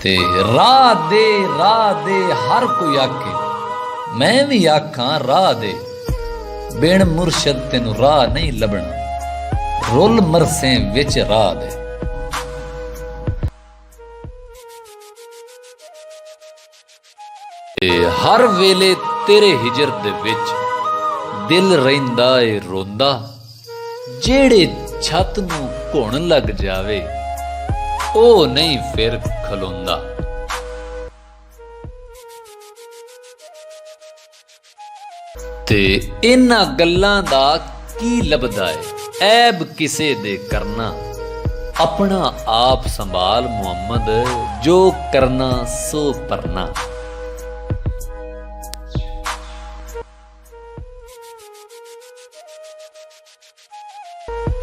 ते राह दे हर कोई आखे, मैं भी आखां राह दे। बिन मुरशद तेनू राह नहीं लभना, रुल मरसे विच राह दे। हर वेले तेरे हिजर दे विच दिल रहिंदा ए रोंदा, जेड़े छत नू घुण लग जावे ओ नहीं फिर खलोंदा। ते इन्हां गल्लां दा की लभदा है ऐब किसे दे करना, अपना आप संभाल मुहम्मद जो करना सो परना।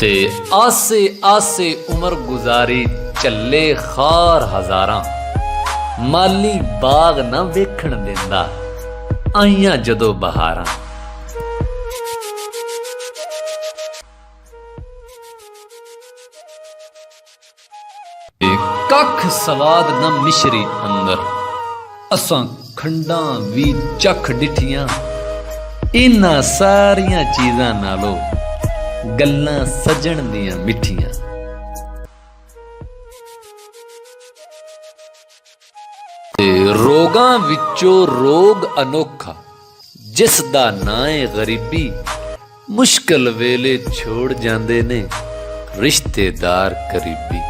ते आसे आसे उमर गुजारी झल्ले खार हजारां, माली बाग ना वेखण देंदा आईयां जदों बहारां। कख सवाद न मिश्री अंदर, असां खंडां भी चख डिठियां। इन्हां सारियां चीज़ां नालों गल्लां सजण दियां मिठियां। ते रोगां विचों रोग अनोखा, जिस दा नां है गरीबी, मुश्किल वेले छोड़ जांदे ने रिश्तेदार करीबी।